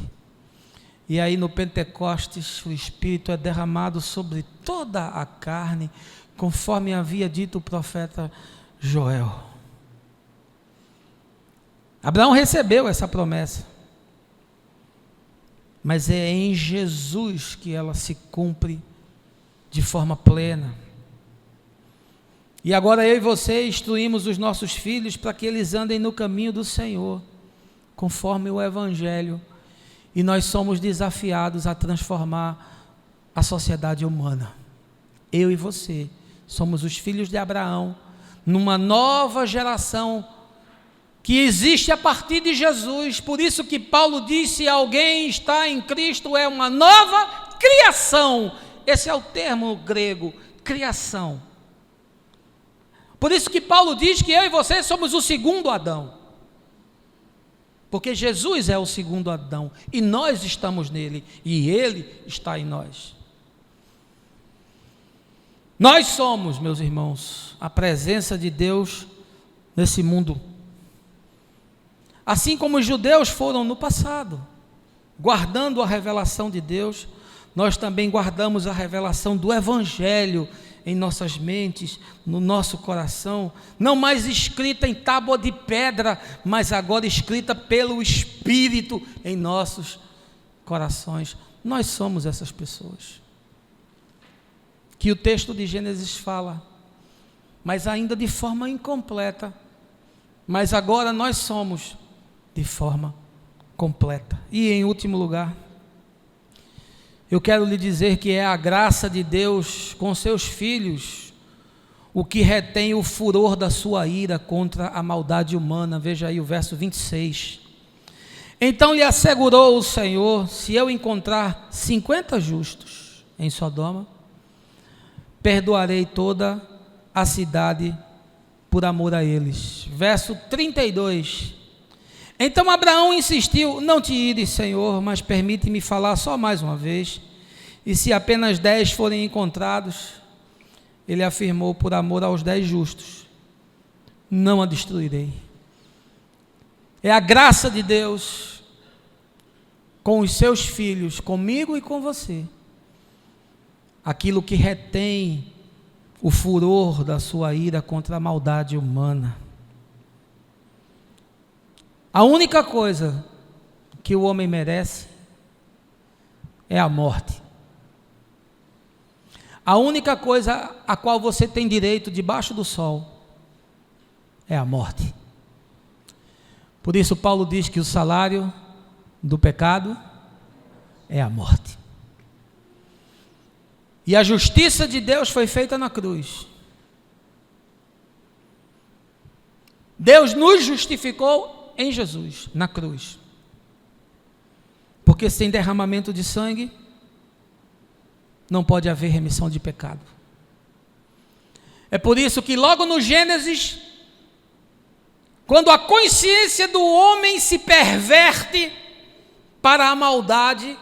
E aí no Pentecostes o Espírito é derramado sobre toda a carne, conforme havia dito o profeta Joel. Abraão recebeu essa promessa, mas é em Jesus que ela se cumpre de forma plena. E agora eu e você instruímos os nossos filhos para que eles andem no caminho do Senhor, conforme o Evangelho, e nós somos desafiados a transformar a sociedade humana. Eu e você somos os filhos de Abraão, numa nova geração que existe a partir de Jesus. Por isso que Paulo disse: se alguém está em Cristo, é uma nova criação. Esse é o termo grego, criação. Por isso que Paulo diz que eu e você somos o segundo Adão. Porque Jesus é o segundo Adão e nós estamos nele e ele está em nós. Nós somos, meus irmãos, a presença de Deus nesse mundo. Assim como os judeus foram no passado, guardando a revelação de Deus, nós também guardamos a revelação do Evangelho em nossas mentes, no nosso coração, não mais escrita em tábua de pedra, mas agora escrita pelo Espírito em nossos corações. Nós somos essas pessoas que o texto de Gênesis fala, mas ainda de forma incompleta, mas agora nós somos de forma completa. E em último lugar, Eu quero lhe dizer que é a graça de Deus com seus filhos o que retém o furor da sua ira contra a maldade humana. Veja aí o verso 26. Então lhe assegurou o Senhor: se eu encontrar 50 justos em Sodoma, perdoarei toda a cidade por amor a eles. Verso 32. Então Abraão insistiu: não te ires, Senhor, mas permite-me falar só mais uma vez. E se apenas 10 forem encontrados, ele afirmou: por amor aos 10 justos, não a destruirei. É a graça de Deus com os seus filhos, comigo e com você, aquilo que retém o furor da sua ira contra a maldade humana. A única coisa que o homem merece é a morte. A única coisa a qual você tem direito debaixo do sol é a morte. Por isso Paulo diz que o salário do pecado é a morte. E a justiça de Deus foi feita na cruz. Deus nos justificou em Jesus, na cruz. Porque sem derramamento de sangue não pode haver remissão de pecado. É por isso que logo no Gênesis, quando a consciência do homem se perverte para a maldade,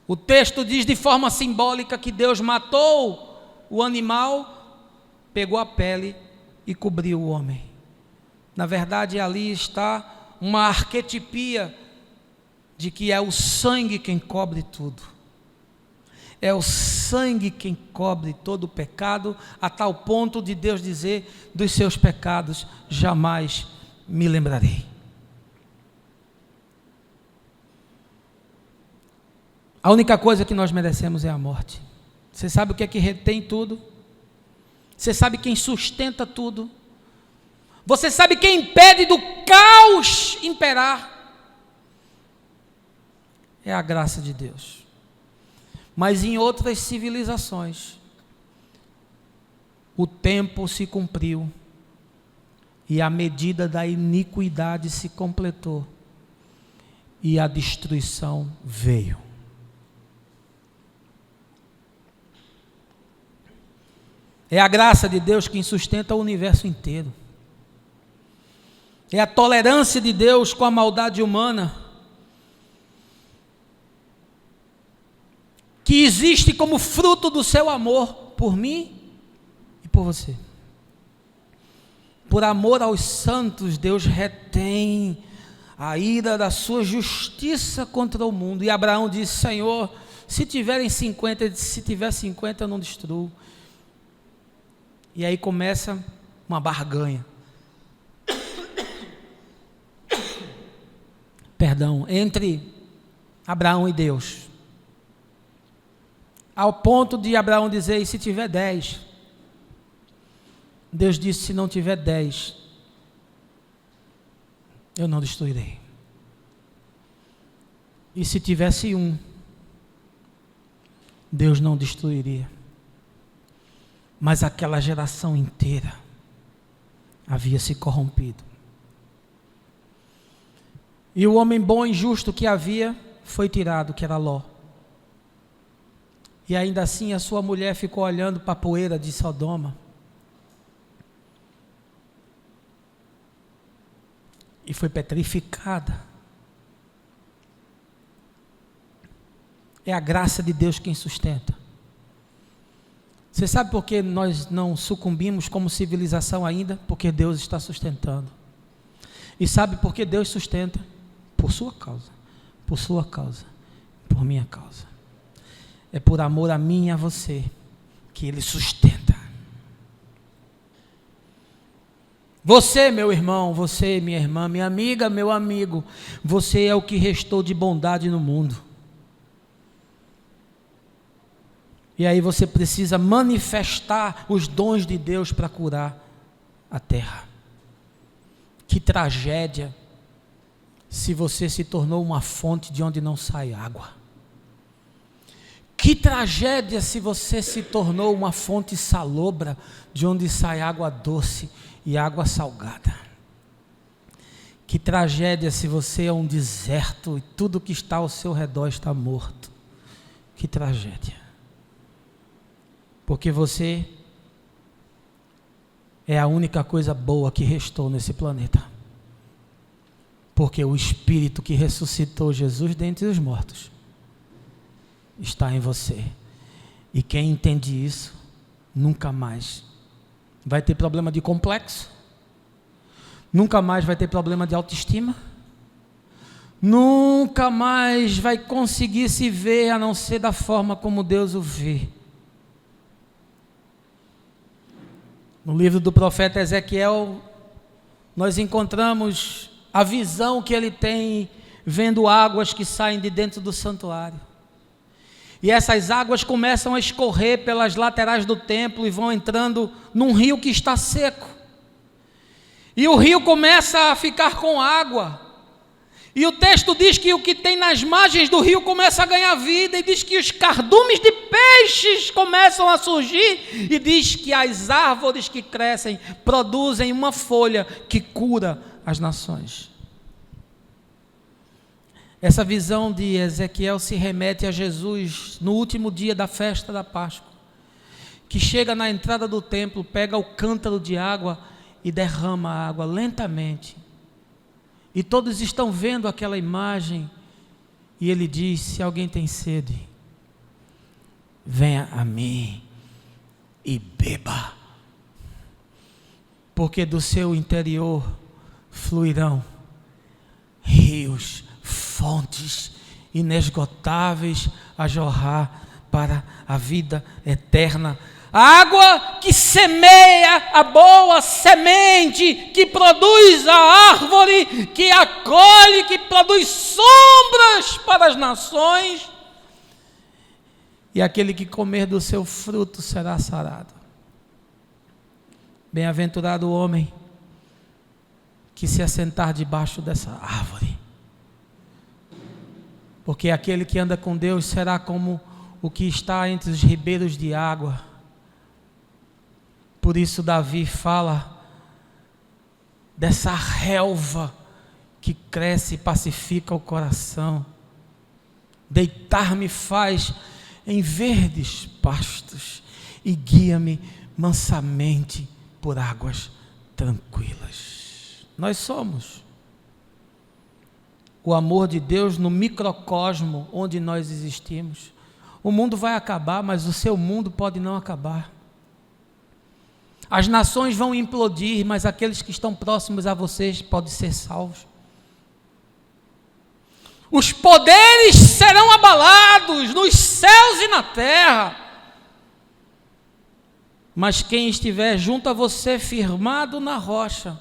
o texto diz de forma simbólica que Deus matou o animal, pegou a pele e cobriu o homem. Na verdade, ali está uma arquetipia de que é o sangue quem cobre tudo. É o sangue quem cobre todo o pecado, a tal ponto de Deus dizer: dos seus pecados jamais me lembrarei. A única coisa que nós merecemos é a morte. Você sabe o que é que retém tudo? Você sabe quem sustenta tudo? Você sabe quem impede do caos imperar? É a graça de Deus. Mas em outras civilizações, o tempo se cumpriu e a medida da iniquidade se completou e a destruição veio. É a graça de Deus quem sustenta o universo inteiro. É a tolerância de Deus com a maldade humana, que existe como fruto do seu amor por mim e por você. Por amor aos santos, Deus retém a ira da sua justiça contra o mundo. E Abraão disse: Senhor, se tiverem 50, ele disse: se tiver 50 eu não destruo. E aí começa uma barganha. Perdão, entre Abraão e Deus. Ao ponto de Abraão dizer: e se tiver 10? Deus disse: se não tiver 10, eu não destruirei. E se tivesse 1, Deus não destruiria. Mas aquela geração inteira havia se corrompido. E o homem bom e justo que havia foi tirado, que era Ló. E ainda assim a sua mulher ficou olhando para a poeira de Sodoma. E foi petrificada. É a graça de Deus quem sustenta. Você sabe por que nós não sucumbimos como civilização ainda? Porque Deus está sustentando. E sabe por que Deus sustenta? Por sua causa, por sua causa, por minha causa. É por amor a mim e a você que Ele sustenta. Você, meu irmão, você, minha irmã, minha amiga, meu amigo, você é o que restou de bondade no mundo. E aí você precisa manifestar os dons de Deus para curar a terra. Que tragédia se você se tornou uma fonte de onde não sai água. Que tragédia se você se tornou uma fonte salobra, de onde sai água doce e água salgada. Que tragédia se você é um deserto e tudo que está ao seu redor está morto. Que tragédia. Porque você é a única coisa boa que restou nesse planeta. Porque o Espírito que ressuscitou Jesus dentre os mortos está em você. E quem entende isso, nunca mais vai ter problema de complexo, nunca mais vai ter problema de autoestima, nunca mais vai conseguir se ver a não ser da forma como Deus o vê. No livro do profeta Ezequiel, nós encontramos a visão que ele tem vendo águas que saem de dentro do santuário. E essas águas começam a escorrer pelas laterais do templo e vão entrando num rio que está seco. E o rio começa a ficar com água. E o texto diz que o que tem nas margens do rio começa a ganhar vida, e diz que os cardumes de peixes começam a surgir, e diz que as árvores que crescem produzem uma folha que cura as nações. Essa visão de Ezequiel se remete a Jesus no último dia da festa da Páscoa, que chega na entrada do templo, pega o cântaro de água e derrama a água lentamente. E todos estão vendo aquela imagem, e ele diz: se alguém tem sede, venha a mim e beba, porque do seu interior fluirão rios, fontes inesgotáveis a jorrar para a vida eterna. A água que semeia a boa semente, que produz a árvore, que acolhe, que produz sombras para as nações. E aquele que comer do seu fruto será sarado. Bem-aventurado o homem que se assentar debaixo dessa árvore. Porque aquele que anda com Deus será como o que está entre os ribeiros de água. Por isso Davi fala dessa relva que cresce e pacifica o coração. Deitar-me faz em verdes pastos e guia-me mansamente por águas tranquilas. Nós somos o amor de Deus no microcosmo onde nós existimos. O mundo vai acabar, mas o seu mundo pode não acabar. As nações vão implodir, mas aqueles que estão próximos a vocês podem ser salvos. Os poderes serão abalados nos céus e na terra, mas quem estiver junto a você, firmado na rocha,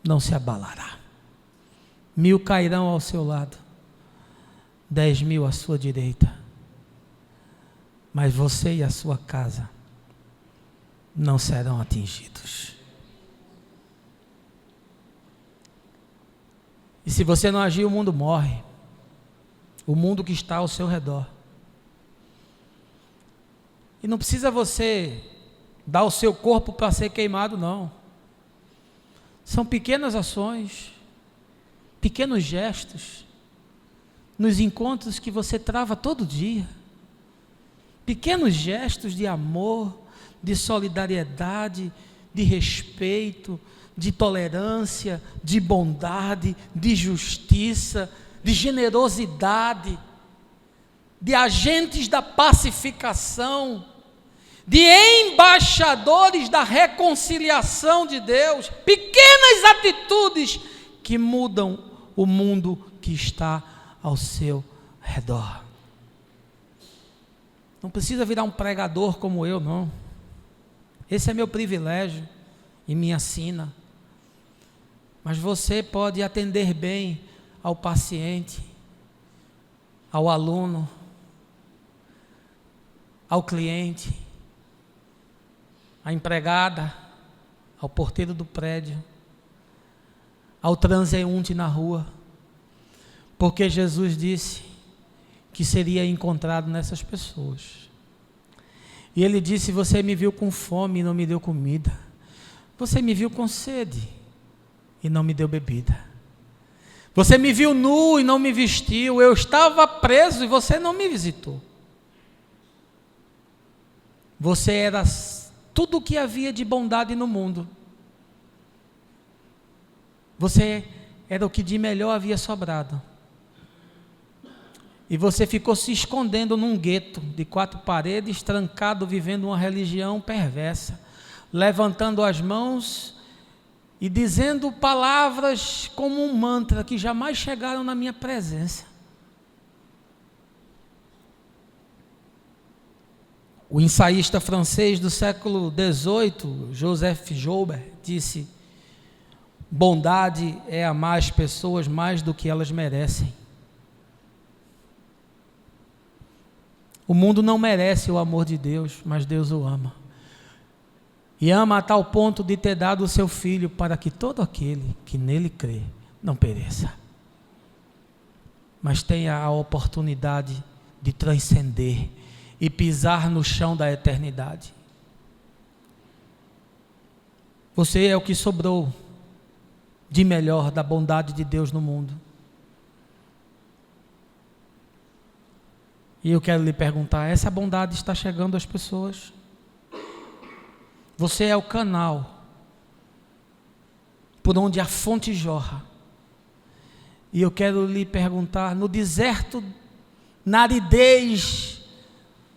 não se abalará. 1000 cairão ao seu lado, 10.000 à sua direita, mas você e a sua casa não serão atingidos. E se você não agir, o mundo morre. O mundo que está ao seu redor. E não precisa você dar o seu corpo para ser queimado, não. São pequenas ações, pequenos gestos, nos encontros que você trava todo dia. Pequenos gestos de amor, de solidariedade, de respeito, de tolerância, de bondade, de justiça, de generosidade, de agentes da pacificação, de embaixadores da reconciliação de Deus. Pequenas atitudes que mudam o mundo que está ao seu redor. Não precisa virar um pregador como eu, não. Esse é meu privilégio e minha sina. Mas você pode atender bem ao paciente, ao aluno, ao cliente, à empregada, ao porteiro do prédio, ao transeunte na rua. Porque Jesus disse que seria encontrado nessas pessoas. E ele disse: você me viu com fome e não me deu comida. Você me viu com sede e não me deu bebida. Você me viu nu e não me vestiu. Eu estava preso e você não me visitou. Você era tudo o que havia de bondade no mundo. Você era o que de melhor havia sobrado. E você ficou se escondendo num gueto de 4 paredes, trancado, vivendo uma religião perversa, levantando as mãos e dizendo palavras como um mantra que jamais chegaram na minha presença. O ensaísta francês do século XVIII, Joseph Joubert, disse: bondade é amar as pessoas mais do que elas merecem. O mundo não merece o amor de Deus, mas Deus o ama. E ama a tal ponto de ter dado o seu Filho para que todo aquele que nele crê não pereça, mas tenha a oportunidade de transcender e pisar no chão da eternidade. Você é o que sobrou de melhor da bondade de Deus no mundo. E eu quero lhe perguntar: essa bondade está chegando às pessoas? Você é o canal por onde a fonte jorra. E eu quero lhe perguntar: no deserto, na aridez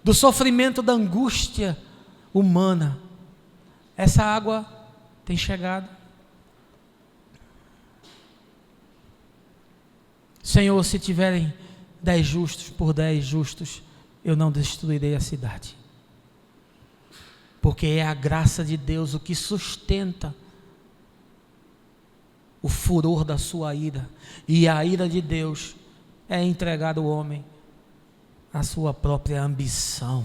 do sofrimento, da angústia humana, essa água tem chegado? Senhor, se tiverem 10 justos por 10 justos, eu não destruirei a cidade. Porque é a graça de Deus o que sustenta o furor da sua ira. E a ira de Deus é entregar o homem à sua própria ambição.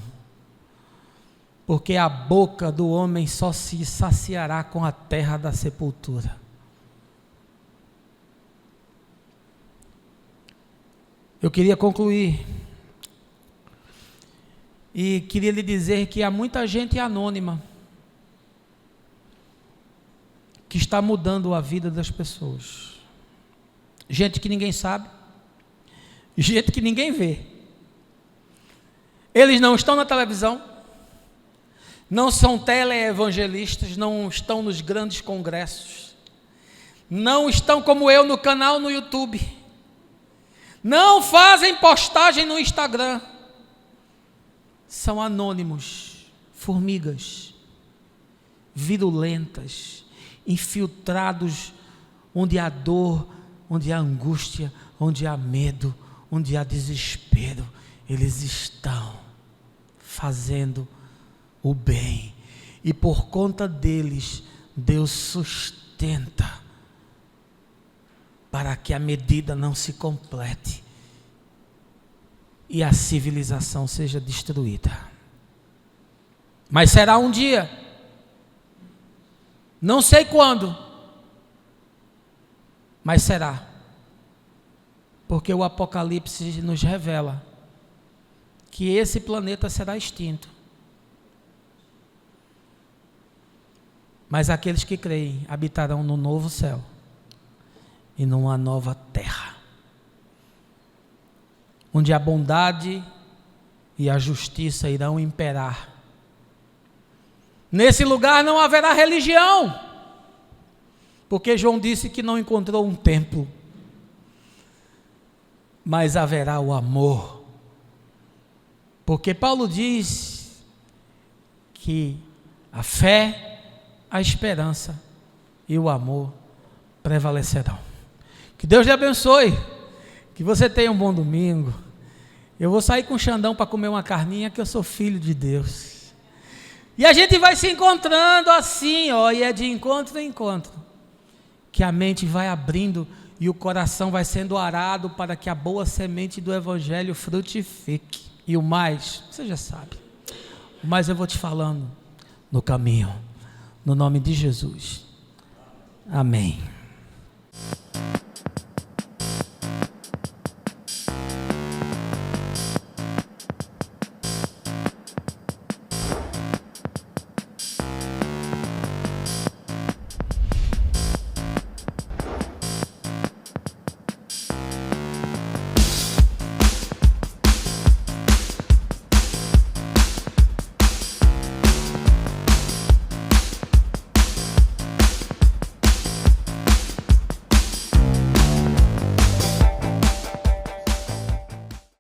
Porque a boca do homem só se saciará com a terra da sepultura. Eu queria concluir e queria lhe dizer que há muita gente anônima que está mudando a vida das pessoas. Gente que ninguém sabe, gente que ninguém vê. Eles não estão na televisão, não são teleevangelistas, não estão nos grandes congressos, não estão como eu no canal no YouTube, não fazem postagem no Instagram. São anônimos, formigas, virulentas, infiltrados onde há dor, onde há angústia, onde há medo, onde há desespero. Eles estão fazendo o bem, e por conta deles, Deus sustenta para que a medida não se complete e a civilização seja destruída. Mas será um dia, não sei quando, mas será, porque o Apocalipse nos revela que esse planeta será extinto, mas aqueles que creem habitarão no novo céu e numa nova terra, onde a bondade e a justiça irão imperar. Nesse lugar não haverá religião, porque João disse que não encontrou um templo, mas haverá o amor, porque Paulo diz que a fé, a esperança e o amor prevalecerão. Que Deus lhe abençoe, que você tenha um bom domingo. Eu vou sair com o Xandão para comer uma carninha, que eu sou filho de Deus. E a gente vai se encontrando assim, e é de encontro em encontro, que a mente vai abrindo e o coração vai sendo arado para que a boa semente do Evangelho frutifique. E o mais, você já sabe, o mais eu vou te falando no caminho, no nome de Jesus. Amém.